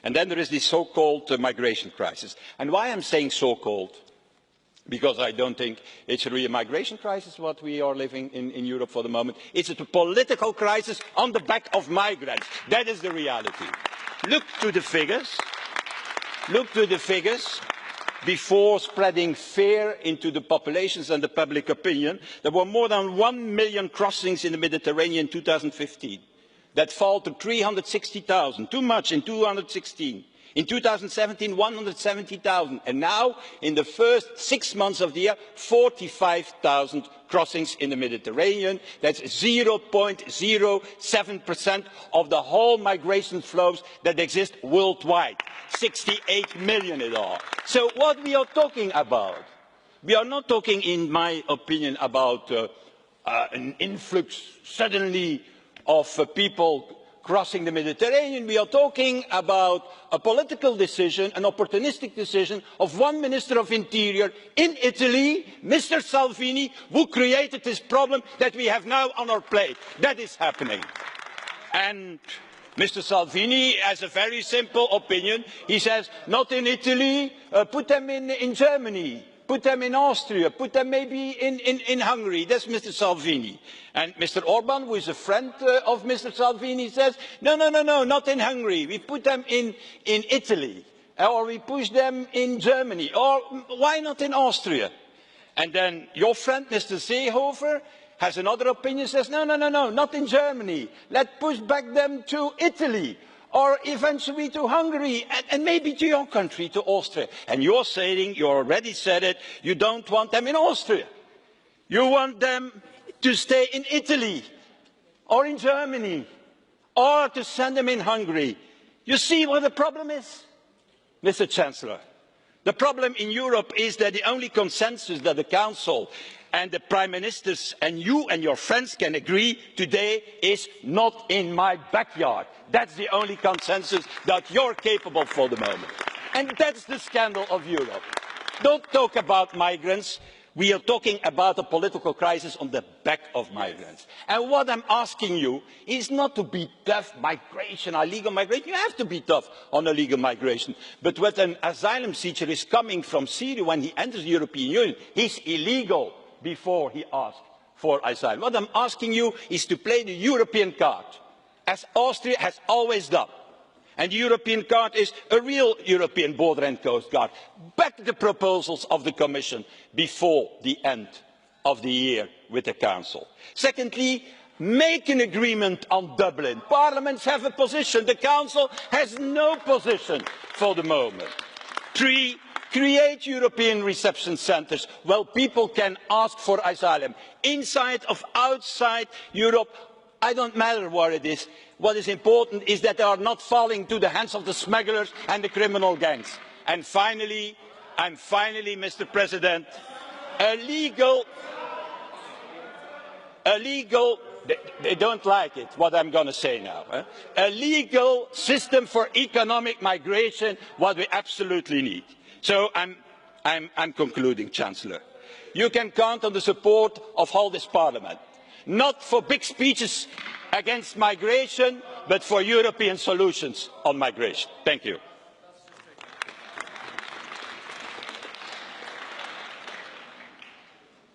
And then there is this so-called migration crisis. And why I'm saying so-called? Because I don't think it's really a migration crisis what we are living in Europe for the moment. It's a political crisis on the back of migrants. That is the reality. Look to the figures. Look to the figures. Before spreading fear into the populations and the public opinion, there were more than 1 million crossings in the Mediterranean in 2015. That fell to 360,000, too much in 2016. In 2017, 170,000. And now, in the first 6 months of the year, 45,000 crossings in the Mediterranean. That's 0.07% of the whole migration flows that exist worldwide. 68 million in all. So what we are talking about, we are not talking, in my opinion, about an influx suddenly of people crossing the Mediterranean. We are talking about a political decision, an opportunistic decision of one Minister of Interior in Italy, Mr. Salvini, who created this problem that we have now on our plate. That is happening. And Mr. Salvini has a very simple opinion. He says, not in Italy, put them in Germany. Put them in Austria, put them maybe in Hungary. That's Mr. Salvini. And Mr. Orban, who is a friend of Mr. Salvini, says, no, not in Hungary. We put them in Italy, or we push them in Germany, or why not in Austria? And then your friend, Mr. Seehofer, has another opinion, says, no, not in Germany. Let's push back them to Italy, or eventually to Hungary, and maybe to your country, to Austria. And you're saying, you already said it, you don't want them in Austria. You want them to stay in Italy, or in Germany, or to send them in Hungary. You see what the problem is, Mr. Chancellor? The problem in Europe is that the only consensus that the Council and the Prime Ministers and you and your friends can agree today is not in my backyard. That's the only consensus that you're capable for the moment. And that's the scandal of Europe. Don't talk about migrants. We are talking about a political crisis on the back of migrants. And what I'm asking you is not to be tough migration, illegal migration. You have to be tough on illegal migration. But when an asylum seeker is coming from Syria, when he enters the European Union, he's illegal before he asks for asylum. What I'm asking you is to play the European card, as Austria has always done. And the European card is a real European border and coast guard. Back the proposals of the Commission before the end of the year with the Council. Secondly, make an agreement on Dublin. Parliaments have a position. The Council has no position for the moment. Three, create European reception centres where people can ask for asylum. Inside or outside Europe, I don't matter where it is. What is important is that they are not falling into the hands of the smugglers and the criminal gangs. And finally, Mr. President, a legal, they don't like it, what I'm going to say now. A legal system for economic migration, what we absolutely need. So I'm concluding, Chancellor. You can count on the support of all this Parliament. Not for big speeches against migration, but for European solutions on migration. Thank you.